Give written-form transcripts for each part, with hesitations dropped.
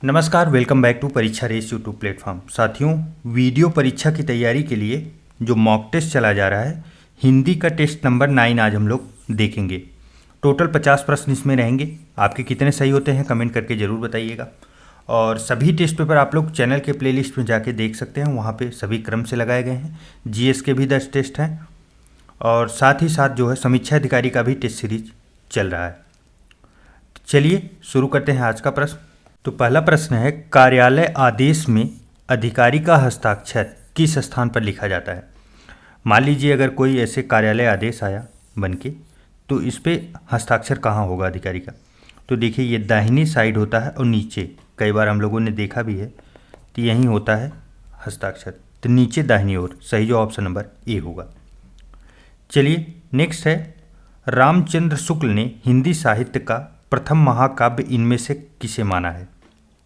नमस्कार, welcome back to परीक्षा race YouTube platform. साथियों, वीडियो परीक्षा की तैयारी के लिए जो मॉक टेस्ट चला जा रहा है, हिंदी का टेस्ट नंबर 9 आज हम लोग देखेंगे। टोटल 50 प्रश्न इसमें रहेंगे। आपके कितने सही होते हैं कमेंट करके ज़रूर बताइएगा। और सभी टेस्ट पेपर आप लोग चैनल के प्लेलिस्ट में जाके देख सकते हैं, वहाँ पे सभी क्रम से लगाए गए हैं। जीएस के भी 10 टेस्ट हैं और साथ ही साथ जो है समीक्षा अधिकारी का भी टेस्ट सीरीज चल रहा है। चलिए शुरू करते हैं आज का प्रश्न। तो पहला प्रश्न है, कार्यालय आदेश में अधिकारी का हस्ताक्षर किस स्थान पर लिखा जाता है। मान लीजिए अगर कोई ऐसे कार्यालय आदेश आया बन के, तो इस पे हस्ताक्षर कहाँ होगा अधिकारी का। तो देखिए ये दाहिनी साइड होता है और नीचे, कई बार हम लोगों ने देखा भी है, तो यहीं होता है हस्ताक्षर। तो नीचे दाहिनी ओर, सही जो ऑप्शन नंबर ए होगा। चलिए नेक्स्ट है, रामचंद्र शुक्ल ने हिंदी साहित्य का प्रथम महाकाव्य इनमें से किसे माना है।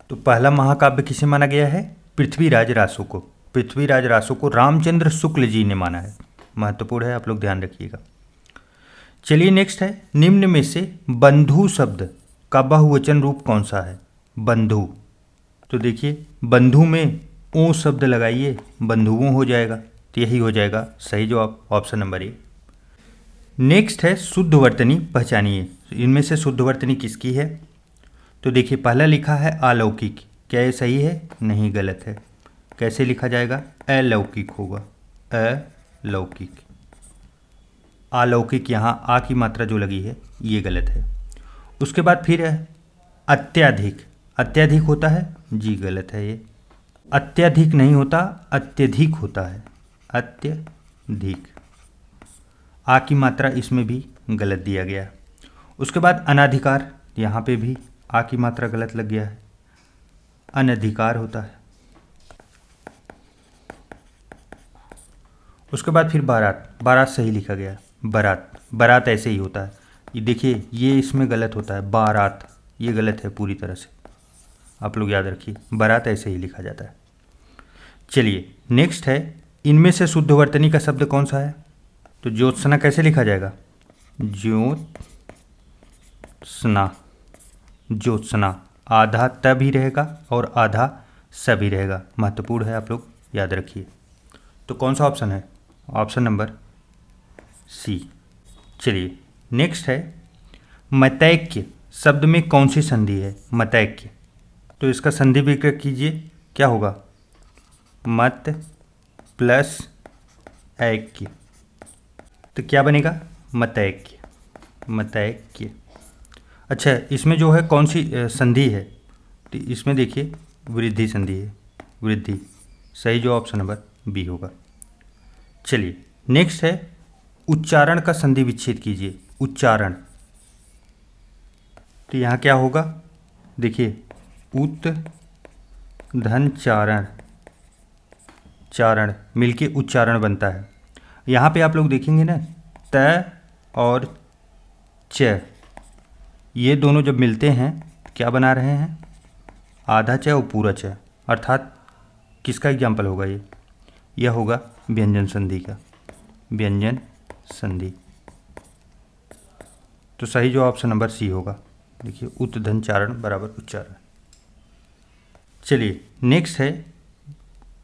तो पहला महाकाव्य किसे माना गया है, पृथ्वीराज रासो को। पृथ्वीराज रासो को रामचंद्र शुक्ल जी ने माना है। महत्वपूर्ण है, आप लोग ध्यान रखिएगा। चलिए नेक्स्ट है, निम्न में से बंधु शब्द का बहुवचन रूप कौन सा है। बंधु, तो देखिए बंधु में ओ शब्द लगाइए, बंधुओं हो जाएगा, तो यही हो जाएगा सही जवाब ऑप्शन नंबर ए। नेक्स्ट है, शुद्ध वर्तनी पहचानिए। इनमें से शुद्ध वर्तनी किसकी है। तो देखिए पहला लिखा है अलौकिक, क्या ये सही है, नहीं गलत है। कैसे लिखा जाएगा, अलौकिक होगा, अलौकिक। अलौकिक, यहाँ आ की मात्रा जो लगी है ये गलत है। उसके बाद फिर है अत्याधिक, अत्याधिक होता है, जी गलत है ये। अत्याधिक नहीं होता, अत्यधिक होता है, अत्यधिक। आ की मात्रा इसमें भी गलत दिया गया। उसके बाद अनाधिकार, यहाँ पे भी आ की मात्रा गलत लग गया है, अनधिकार होता है। उसके बाद फिर बारात, बारात सही लिखा गया है, बारात, बारात ऐसे ही होता है। ये देखिए ये इसमें गलत होता है, बारात, ये गलत है पूरी तरह से, आप लोग याद रखिए, बारात ऐसे ही लिखा जाता है। चलिए नेक्स्ट है, इनमें से शुद्ध वर्तनी का शब्द कौन सा है। तो ज्योत्सना कैसे लिखा जाएगा, ज्योत्सना, ज्योत्सना। आधा त भी रहेगा और आधा स भी रहेगा, महत्वपूर्ण है, आप लोग याद रखिए। तो कौन सा ऑप्शन है, ऑप्शन नंबर सी। चलिए नेक्स्ट है, मतैक्य शब्द में कौन सी संधि है। मतैक्य, तो इसका संधि विग्रह कीजिए, क्या होगा, मत प्लस ऐक्य, तो क्या बनेगा, मतैक्य, मतैक्य। अच्छा, इसमें जो है कौन सी संधि है, तो इसमें देखिए वृद्धि संधि है, वृद्धि, सही जो ऑप्शन नंबर बी होगा। चलिए नेक्स्ट है, उच्चारण का संधि विच्छेद कीजिए। उच्चारण, तो यहाँ क्या होगा, देखिए उत धन चारण, चारण मिलके उच्चारण बनता है। यहाँ पे आप लोग देखेंगे ना, त और च, ये दोनों जब मिलते हैं क्या बना रहे हैं, आधा च और पूरा च, अर्थात किसका एग्जाम्पल होगा ये, यह होगा व्यंजन संधि का, व्यंजन संधि। तो सही जो ऑप्शन नंबर सी होगा, देखिए उत धन चारण बराबर उच्चारण। चलिए नेक्स्ट है,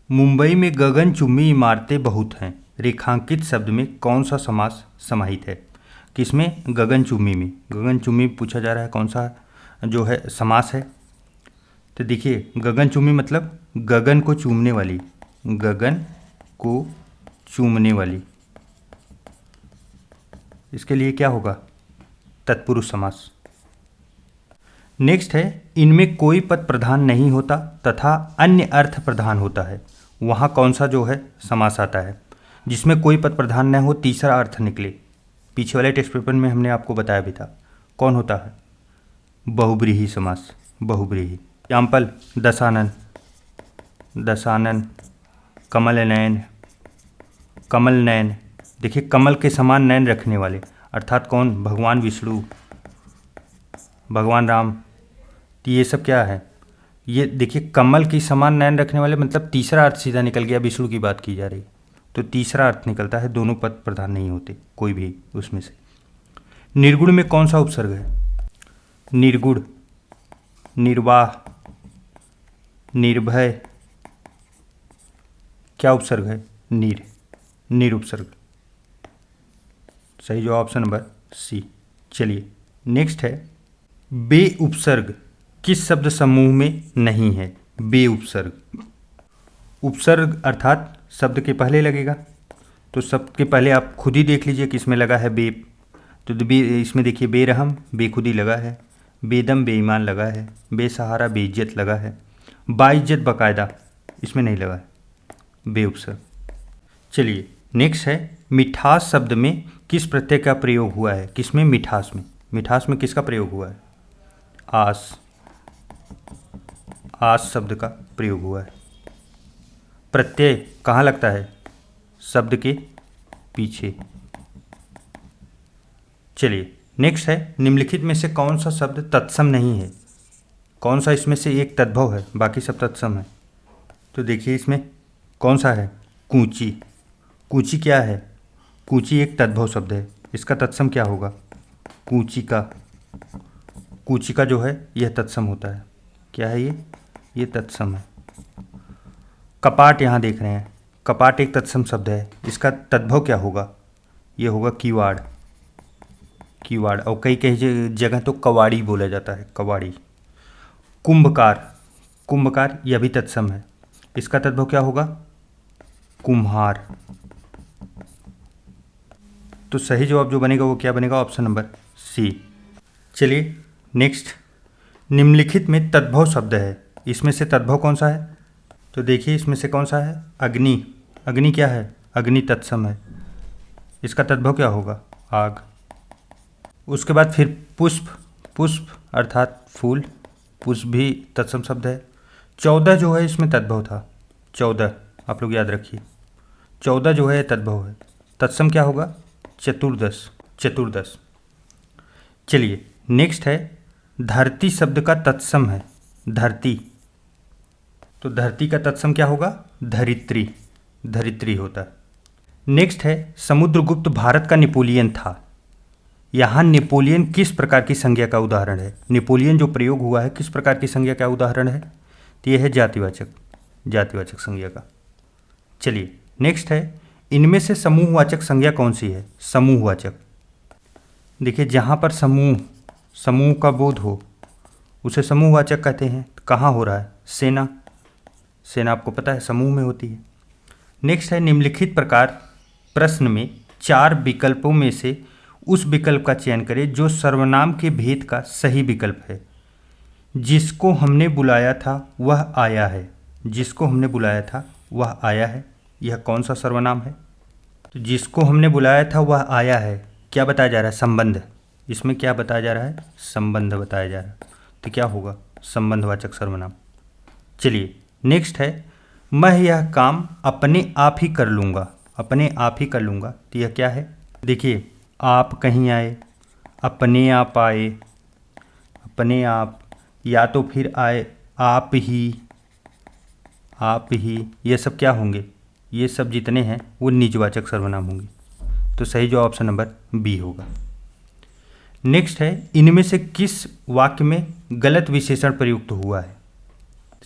मुंबई में गगनचुम्बी इमारतें बहुत हैं, रेखांकित शब्द में कौन सा समास समाहित है। किसमें, गगनचुम्बी में। गगनचुम्बी पूछा जा रहा है कौन सा जो है समास है। तो देखिए गगनचुम्बी मतलब गगन को चूमने वाली, गगन को चूमने वाली, इसके लिए क्या होगा, तत्पुरुष समास। नेक्स्ट है, इनमें कोई पद प्रधान नहीं होता तथा अन्य अर्थ प्रधान होता है, वहाँ कौन सा जो है समास आता है जिसमें कोई पद प्रधान न हो, तीसरा अर्थ निकले। पीछे वाले टेस्ट पेपर में हमने आपको बताया भी था, कौन होता है, बहुब्रीहि समास, बहुब्रीहि। एग्जाम्पल, दशानन, दशानन, कमल नयन, कमल नयन। देखिए कमल के समान नयन रखने वाले, अर्थात कौन, भगवान विष्णु, भगवान राम। तो ये सब क्या है, ये देखिए कमल के समान नयन रखने वाले, मतलब तीसरा अर्थ सीधा निकल गया, विष्णु की बात की जा रही, तो तीसरा अर्थ निकलता है, दोनों पद प्रधान नहीं होते कोई भी उसमें से। निर्गुण में कौन सा उपसर्ग है, निर्गुण, निर्वाह, निर्भय क्या उपसर्ग है? नीर, नीर उपसर्ग। सही जवाब ऑप्शन नंबर सी। चलिए नेक्स्ट है, बे उपसर्ग किस शब्द समूह में नहीं है? बे उपसर्ग, उपसर्ग अर्थात शब्द के पहले लगेगा, तो सबके पहले आप खुद ही देख लीजिए किसमें लगा है बे। तो बे, इसमें देखिए बेरहम बेखुदी लगा है, बेदम बेईमान लगा है, बेसहारा बेइज्जत लगा है, बाइज्जत बाकायदा इसमें नहीं लगा है, बे उपसर्ग। चलिए नेक्स्ट है, मिठास शब्द में किस प्रत्यय का प्रयोग हुआ है? किसमें? मिठास में। मिठास में किसका प्रयोग हुआ है? आस, आस शब्द का प्रयोग हुआ है। प्रत्यय कहाँ लगता है? शब्द के पीछे। चलिए नेक्स्ट है, निम्नलिखित में से कौन सा शब्द तत्सम नहीं है? कौन सा इसमें से एक तद्भव है, बाकी सब तत्सम है? तो देखिए इसमें कौन सा है? कूची। कूची क्या है? कूची एक तद्भव शब्द है, इसका तत्सम क्या होगा? कूची का। कूची का जो है यह तत्सम होता है। क्या है ये तत्सम है। कपाट यहाँ देख रहे हैं, कपाट एक तत्सम शब्द है, इसका तद्भव क्या होगा? ये होगा किवाड़। किवाड़, और कई कई जगह तो कवाड़ी बोला जाता है, कवाड़ी। कुंभकार, कुंभकार यह भी तत्सम है, इसका तद्भव क्या होगा? कुम्हार। तो सही जवाब जो बनेगा वो क्या बनेगा? Option number C. चलिए नेक्स्ट, निम्नलिखित में तद्भव शब्द है, इसमें से तद्भव कौन सा है? तो देखिए इसमें से कौन सा है? अग्नि। अग्नि क्या है? अग्नि तत्सम है, इसका तद्भव क्या होगा? आग। उसके बाद फिर पुष्प, पुष्प अर्थात फूल, पुष्प भी तत्सम शब्द है। 14 जो है इसमें तद्भव था, 14 आप लोग याद रखिए, 14 जो है तद्भव है, तत्सम क्या होगा? चतुर्दश, चतुर्दश। चलिए नेक्स्ट है, धरती शब्द का तत्सम है, धरती, तो धरती का तत्सम क्या होगा? धरित्री, धरित्री होता है। नेक्स्ट है, समुद्रगुप्त भारत का नेपोलियन था, यहाँ नेपोलियन किस प्रकार की संज्ञा का उदाहरण है? नेपोलियन जो प्रयोग हुआ है किस प्रकार की संज्ञा का उदाहरण है? तो यह है जातिवाचक, जातिवाचक संज्ञा का। चलिए नेक्स्ट है, इनमें से समूहवाचक संज्ञा कौन सी है? समूहवाचक, देखिए जहाँ पर समूह, समूह का बोध हो उसे समूहवाचक कहते हैं। कहाँ हो रहा है? सेना, सेना आपको पता है समूह में होती है। नेक्स्ट है, निम्नलिखित प्रकार प्रश्न में 4 विकल्पों में से उस विकल्प का चयन करें जो सर्वनाम के भेद का सही विकल्प है। जिसको हमने बुलाया था वह आया है, जिसको हमने बुलाया था वह आया है, यह कौन सा सर्वनाम है? तो जिसको हमने बुलाया था वह आया है, क्या बताया जा रहा है? संबंध। इसमें क्या बताया जा रहा है? संबंध बताया जा रहा है, तो क्या होगा? संबंधवाचक सर्वनाम। चलिए नेक्स्ट है, मैं यह काम अपने आप ही कर लूँगा, अपने आप ही कर लूँगा, तो यह क्या है? देखिए आप कहीं आए, अपने आप आए, अपने आप, या तो फिर आए आप ही, आप ही, ये सब क्या होंगे? ये सब जितने हैं वो निजवाचक सर्वनाम होंगे, तो सही जो ऑप्शन नंबर बी होगा। नेक्स्ट है, इनमें से किस वाक्य में गलत विशेषण प्रयुक्त हुआ है?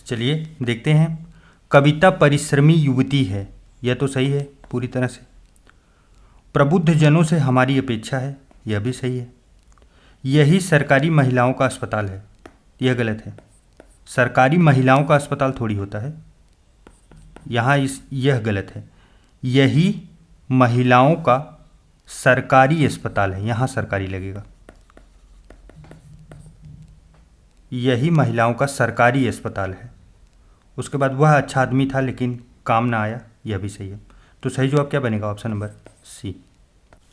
चलिए देखते हैं। कविता परिश्रमी युवती है, यह तो सही है पूरी तरह से। प्रबुद्ध जनों से हमारी अपेक्षा है, यह भी सही है। यही सरकारी महिलाओं का अस्पताल है, यह गलत है। सरकारी महिलाओं का अस्पताल थोड़ी होता है, यहाँ यह गलत है। यही महिलाओं का सरकारी अस्पताल है, यहाँ सरकारी लगेगा। यही महिलाओं का सरकारी अस्पताल है। उसके बाद वह अच्छा आदमी था लेकिन काम ना आया, यह भी सही है। तो सही जवाब क्या बनेगा? Option number C.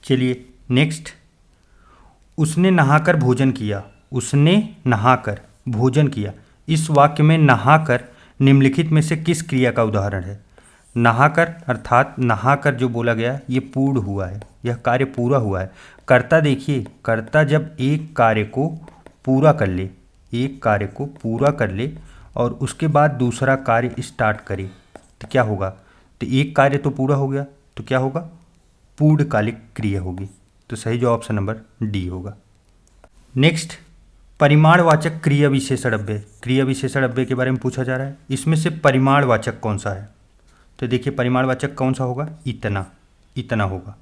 चलिए नेक्स्ट, उसने नहाकर भोजन किया, उसने नहाकर भोजन किया, इस वाक्य में नहाकर निम्नलिखित में से किस क्रिया का उदाहरण है? नहाकर अर्थात नहाकर जो बोला गया ये पूर्ण हुआ है, यह कार्य पूरा हुआ है। कर्ता देखिए, कर्ता जब एक कार्य को पूरा कर ले, एक कार्य को पूरा कर ले और उसके बाद दूसरा कार्य स्टार्ट करे तो क्या होगा? तो एक कार्य तो पूरा हो गया, तो क्या होगा? पूर्णकालिक क्रिया होगी, तो सही जो ऑप्शन नंबर डी होगा। नेक्स्ट, परिमाणवाचक क्रिया विशेषण क्रिया विशेषण के बारे में पूछा जा रहा है। इसमें से परिमाणवाचक कौन सा है? तो देखिए परिमाणवाचक कौन सा होगा? इतना, इतना होगा।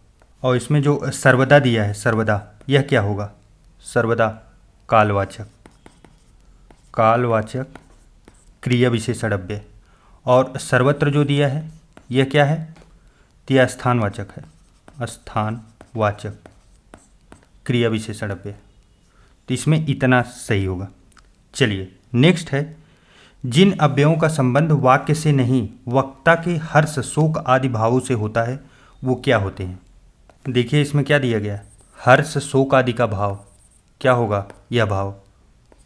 और इसमें जो सर्वदा दिया है, सर्वदा, यह क्या होगा? सर्वदा कालवाचक, कालवाचक क्रिया विशेषण। और सर्वत्र जो दिया है यह क्या है? तो यह स्थानवाचक है, स्थानवाचक क्रिया विशेषण। तो इसमें इतना सही होगा। चलिए नेक्स्ट है, जिन अव्ययों का संबंध वाक्य से नहीं वक्ता के हर्ष शोक आदि भावों से होता है वो क्या होते हैं? देखिए इसमें क्या दिया गया? हर्ष शोक आदि का भाव क्या होगा? यह भाव,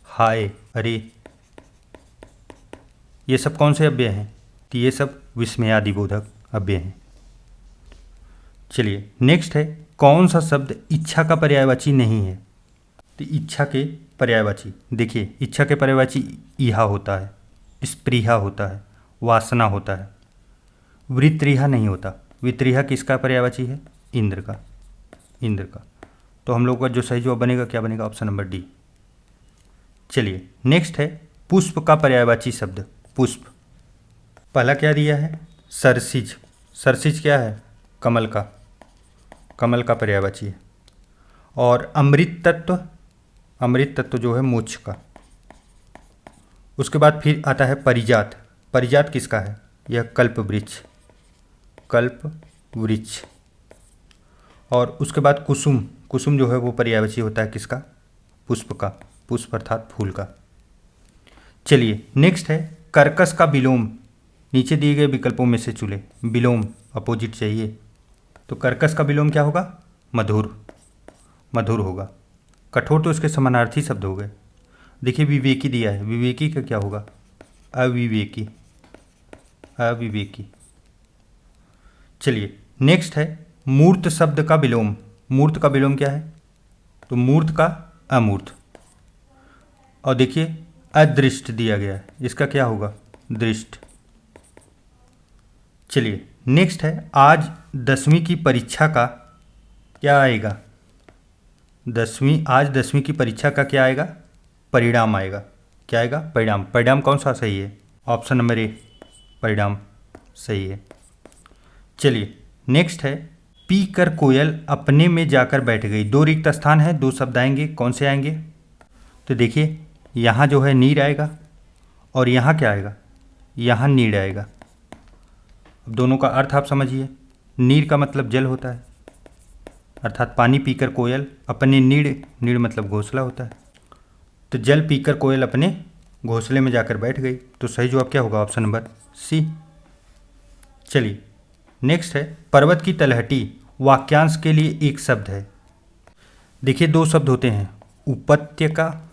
हाय, अरे, ये सब कौन से अव्यय हैं? तो ये सब विस्मयादिबोधक अव्यय हैं। चलिए नेक्स्ट है, कौन सा शब्द इच्छा का पर्यायवाची नहीं है? तो इच्छा के पर्यायवाची, देखिए इच्छा के पर्यायवाची इहा होता है, स्पृहा होता है, वासना होता है, वृत्रिहा नहीं होता। वृत्रिहा किसका पर्यायवाची है? इंद्र का, इंद्र का। तो हम लोग का जो सही जवाब बनेगा क्या बनेगा? Option number D. चलिए नेक्स्ट है, पुष्प का पर्यायवाची शब्द, पुष्प। पहला क्या दिया है? सरसिज। सरसिज क्या है? कमल का, कमल का पर्यायवाची है। और अमृत तत्व, अमृत तत्व जो है मोक्ष का। उसके बाद फिर आता है परिजात। परिजात किसका है? यह कल्प वृक्ष, कल्प वृक्ष। और उसके बाद कुसुम। कुसुम जो है वो पर्यायवाची होता है किसका? पुष्प का, पुष्प अर्थात फूल का। चलिए नेक्स्ट है, कर्कश का विलोम। नीचे दिए गए विकल्पों में से चुने, विलोम अपोजिट चाहिए। तो कर्कश का विलोम क्या होगा? मधुर, मधुर होगा। कठोर तो इसके समानार्थी शब्द हो गए। देखिए विवेकी दिया है, विवेकी का क्या होगा? अविवेकी, अविवेकी। चलिए नेक्स्ट है, मूर्त शब्द का विलोम। मूर्त का विलोम क्या है? तो मूर्त का अमूर्त। और देखिए अदृष्ट दिया गया है, इसका क्या होगा? दृष्ट। चलिए नेक्स्ट है, आज 10वीं की परीक्षा का क्या आएगा? आज 10वीं की परीक्षा का क्या आएगा? परिणाम आएगा। क्या आएगा? परिणाम। परिणाम कौन सा सही है? ऑप्शन नंबर ए, परिणाम सही है। चलिए नेक्स्ट है, पी कर कोयल अपने में जाकर बैठ गई। दो रिक्त स्थान है, दो शब्द आएंगे, कौन से आएंगे? तो देखिए यहाँ जो है नीर आएगा और यहाँ क्या आएगा? यहाँ नीड आएगा। अब दोनों का अर्थ आप समझिए। नीर का मतलब जल होता है, अर्थात पानी पीकर कोयल अपने नीड़, नीड़ मतलब घोंसला होता है, तो जल पीकर कोयल अपने घोंसले में जाकर बैठ गई। तो सही जवाब क्या होगा? Option number C. चलिए नेक्स्ट है, पर्वत की तलहटी वाक्यांश के लिए एक शब्द है। देखिए दो शब्द होते हैं, उपत्यका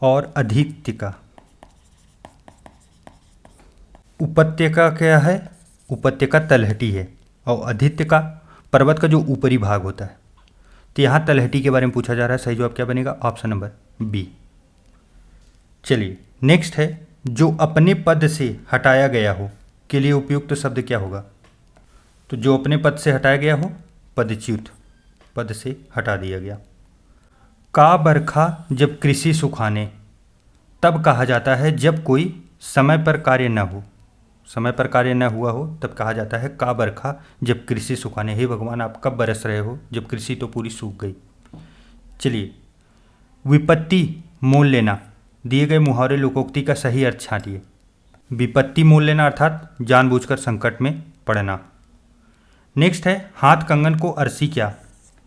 और अधित्यका। उपत्यका क्या है? उपत्यका तलहटी है, और अधित्यका पर्वत का जो ऊपरी भाग होता है। तो यहाँ तलहटी के बारे में पूछा जा रहा है, सही जवाब क्या बनेगा? Option number B. चलिए नेक्स्ट है, जो अपने पद से हटाया गया हो के लिए उपयुक्त शब्द क्या होगा? तो जो अपने पद से हटाया गया हो, पदच्युत, पद से हटा दिया गया। का बरखा जब कृषि सुखाने, तब कहा जाता है जब कोई समय पर कार्य न हो, समय पर कार्य न हुआ हो तब कहा जाता है का बरखा जब कृषि सुखाने। हे भगवान आप कब बरस रहे हो? जब कृषि तो पूरी सूख गई। चलिए, विपत्ति मोल लेना, दिए गए मुहावरे लोकोक्ति का सही अर्थ छांटिए। विपत्ति मोल लेना अर्थात जानबूझकर संकट में पड़ना। नेक्स्ट है, हाथ कंगन को अरसी क्या,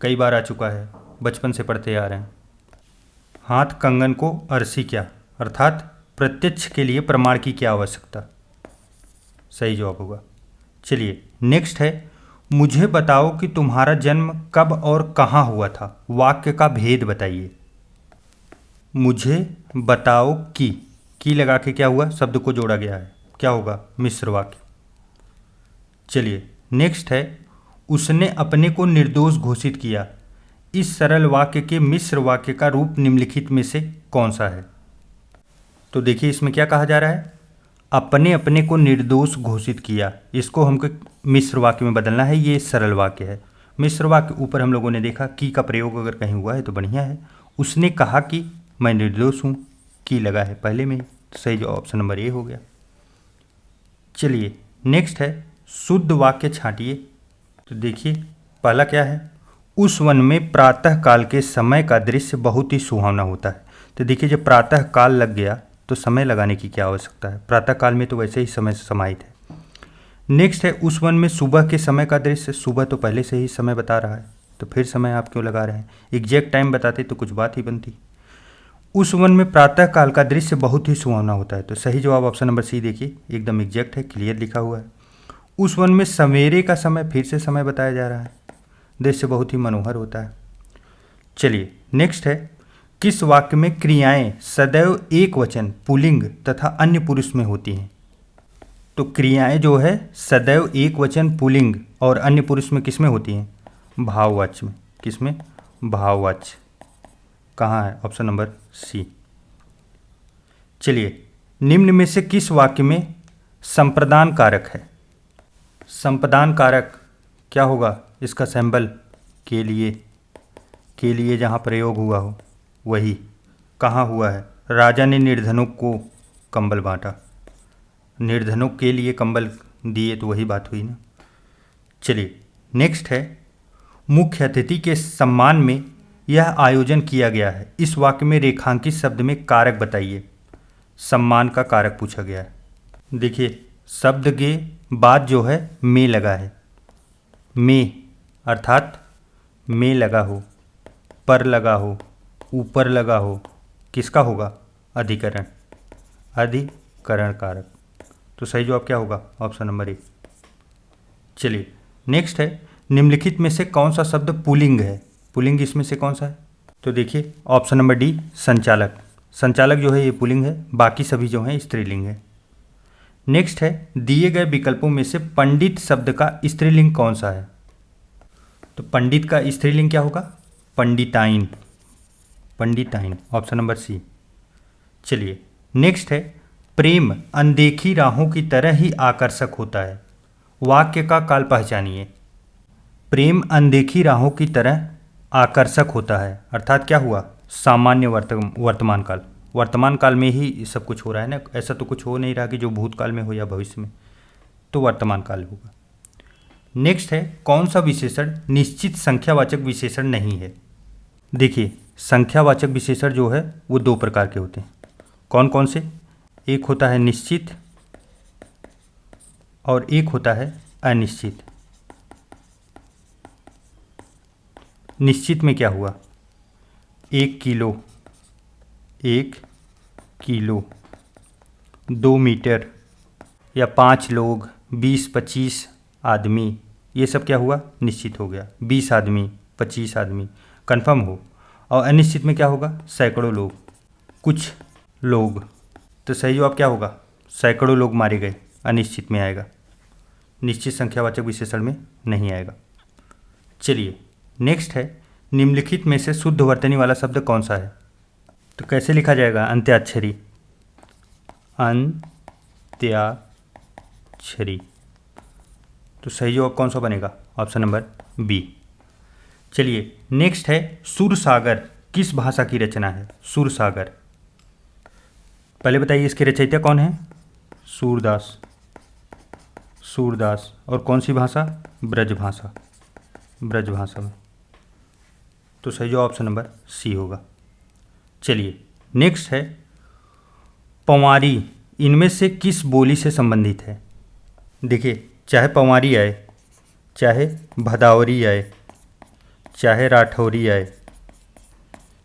कई बार आ चुका है, बचपन से पढ़ते आ रहे हैं। हाथ कंगन को अरसी क्या अर्थात प्रत्यक्ष के लिए प्रमाण की क्या आवश्यकता, सही जवाब होगा। चलिए नेक्स्ट है, मुझे बताओ कि तुम्हारा जन्म कब और कहाँ हुआ था, वाक्य का भेद बताइए। मुझे बताओ कि लगा के क्या हुआ, शब्द को जोड़ा गया है, क्या होगा? मिश्र वाक्य। चलिए नेक्स्ट है, उसने अपने को निर्दोष घोषित किया। इस सरल वाक्य के मिश्र वाक्य का रूप निम्नलिखित में से कौन सा है? तो देखिए इसमें क्या कहा जा रहा है, अपने अपने को निर्दोष घोषित किया, इसको हमको मिश्र वाक्य में बदलना है। ये सरल वाक्य है। मिश्र वाक्य ऊपर हम लोगों ने देखा की का प्रयोग अगर कहीं हुआ है तो बढ़िया है, उसने कहा कि मैं निर्दोष हूँ, की लगा है पहले में ही, तो सही जवाब ऑप्शन नंबर ए हो गया। चलिए नेक्स्ट है शुद्ध वाक्य छांटिए। तो देखिए पहला क्या है, उस वन में प्रातः काल के समय का दृश्य बहुत ही सुहावना होता है। तो देखिए जब प्रातः काल लग गया तो समय लगाने की क्या आवश्यकता है, प्रातः काल में तो वैसे ही समय समाहित है। नेक्स्ट है उस वन में सुबह के समय का दृश्य, सुबह तो पहले से ही समय बता रहा है, तो फिर समय आप क्यों लगा रहे हैं, एग्जैक्ट टाइम बताते तो कुछ बात ही बनती। उस वन में प्रातः काल का दृश्य बहुत ही सुहावना होता है, तो सही जवाब ऑप्शन नंबर सी देखिए एकदम एग्जैक्ट है, क्लियर लिखा हुआ है। उस वन में सवेरे का समय, फिर से समय बताया जा रहा है, दृश्य बहुत ही मनोहर होता है। चलिए नेक्स्ट है किस वाक्य में क्रियाएं सदैव एक वचन पुल्लिंग तथा अन्य पुरुष में होती हैं। तो क्रियाएं जो है सदैव एक वचन पुल्लिंग और अन्य पुरुष में किस में होती हैं, भाववाच्य में। किस में, भाववाच्य। कहाँ है, ऑप्शन नंबर सी। चलिए निम्न में से किस वाक्य में संप्रदान कारक है। संप्रदान कारक क्या होगा, इसका सिंबल के लिए जहाँ प्रयोग हुआ हो वही। कहाँ हुआ है, राजा ने निर्धनों को कंबल बांटा, निर्धनों के लिए कंबल दिए, तो वही बात हुई ना। चलिए नेक्स्ट है मुख्य अतिथि के सम्मान में यह आयोजन किया गया है, इस वाक्य में रेखांकित शब्द में कारक बताइए। सम्मान का कारक पूछा गया है। देखिए शब्द के बाद जो है में लगा है, में अर्थात में लगा हो, पर लगा हो, ऊपर लगा हो, किसका होगा, अधिकरण, अधिकरण कारक। तो सही जवाब क्या होगा, ऑप्शन नंबर ए। चलिए नेक्स्ट है निम्नलिखित में से कौन सा शब्द पुल्लिंग है, पुल्लिंग इसमें से कौन सा है। तो देखिए ऑप्शन नंबर डी संचालक। संचालक जो है ये पुल्लिंग है, बाकी सभी जो हैं स्त्रीलिंग है। नेक्स्ट है दिए गए विकल्पों में से पंडित शब्द का स्त्रीलिंग कौन सा है। तो पंडित का स्त्रीलिंग क्या होगा, पंडिताइन, पंडिताइन, ऑप्शन नंबर सी। चलिए नेक्स्ट है प्रेम अनदेखी राहों की तरह ही आकर्षक होता है, वाक्य का काल पहचानिए। प्रेम अनदेखी राहों की तरह आकर्षक होता है अर्थात क्या हुआ, सामान्य वर्तमान काल, वर्तमान काल में ही सब कुछ हो रहा है ना, ऐसा तो कुछ हो नहीं रहा कि जो भूतकाल में हो या भविष्य में, तो वर्तमान काल होगा। नेक्स्ट है कौन सा विशेषण निश्चित संख्यावाचक विशेषण नहीं है। देखिए संख्यावाचक विशेषण जो है वो दो प्रकार के होते हैं, कौन कौन से, एक होता है निश्चित और एक होता है अनिश्चित। निश्चित में क्या हुआ, 1 किलो, 1 किलो, 2 मीटर या 5 लोग, 20-25 आदमी, ये सब क्या हुआ, निश्चित हो गया। 20 आदमी, 25 आदमी कंफर्म हो। और अनिश्चित में क्या होगा, सैकड़ों लोग, कुछ लोग। तो सही जवाब क्या होगा, सैकड़ों लोग मारे गए, अनिश्चित में आएगा, निश्चित संख्यावाचक विशेषण में नहीं आएगा। चलिए नेक्स्ट है निम्नलिखित में से शुद्ध वर्तनी वाला शब्द कौन सा है। तो कैसे लिखा जाएगा, अंत्याक्षरी, अंत्याक्षरी। तो सही जवाब कौन सा बनेगा, ऑप्शन नंबर बी। चलिए नेक्स्ट है सुरसागर किस भाषा की रचना है। सुरसागर, पहले बताइए इसके रचयिता कौन है, सूरदास, सूरदास। और कौन सी भाषा, ब्रजभाषा, ब्रजभाषा में। तो सही जवाब ऑप्शन नंबर सी होगा। चलिए नेक्स्ट है पंवारी इनमें से किस बोली से संबंधित है। देखिए चाहे पंवारी आए, चाहे भदावरी आए, चाहे राठौरी आए,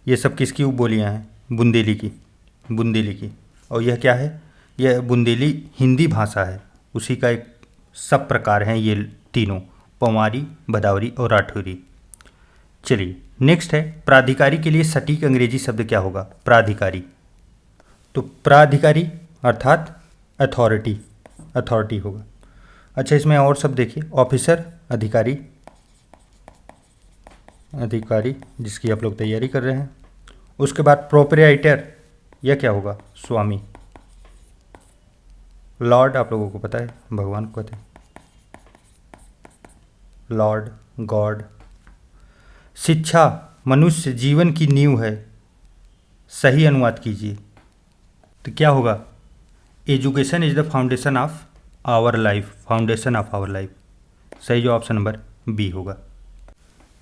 ये सब किसकी बोलियां हैं, बुंदेली की, बुंदेली की। और यह क्या है, यह बुंदेली हिंदी भाषा है, उसी का एक सब प्रकार हैं ये तीनों, पंवारी, भदावरी और राठौरी। चलिए नेक्स्ट है प्राधिकारी के लिए सटीक अंग्रेजी शब्द क्या होगा, प्राधिकारी। तो प्राधिकारी अर्थात अथॉरिटी, अथॉरिटी होगा। अच्छा इसमें और शब्द देखिए, ऑफिसर, अधिकारी, अधिकारी जिसकी आप लोग तैयारी कर रहे हैं। उसके बाद प्रोप्राइटर, यह क्या होगा, स्वामी। लॉर्ड आप लोगों को पता है, भगवान को कहते हैं, लॉर्ड, गॉड। शिक्षा मनुष्य जीवन की नींव है, सही अनुवाद कीजिए। तो क्या होगा? Education is the foundation of our life, foundation of our life. सही जो ऑप्शन नंबर बी होगा।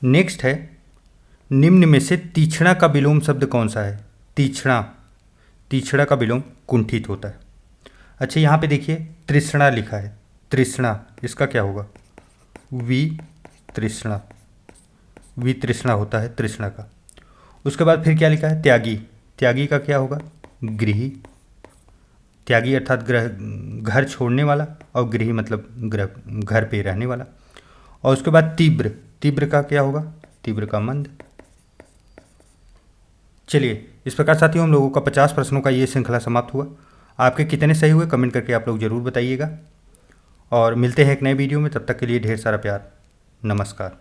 नेक्स्ट है, निम्न में से तीक्ष्णा का विलोम शब्द कौन सा है? तीक्ष्णा, तीक्ष्णा का विलोम कुंठित होता है। अच्छा यहाँ पे देखिए तृष्णा लिखा है, तृष्णा, इसका क्या होगा? वी तृष्णा, वी तृष्णा होता है तृष्णा का। उसके बाद फिर क्या लिखा है? त्यागी, त्यागी का क्या होगा? गृही, त्यागी अर्थात ग्रह, घर छोड़ने वाला, और गृही मतलब ग्रह, घर पे रहने वाला। और उसके बाद तीव्र, तीव्र का क्या होगा? तीव्र का मंद। चलिए इस प्रकार साथियों हम लोगों का 50 प्रश्नों का ये श्रृंखला समाप्त हुआ। आपके कितने सही हुए कमेंट करके आप लोग ज़रूर बताइएगा, और मिलते हैं एक नए वीडियो में। तब तक के लिए ढेर सारा प्यार। नमस्कार।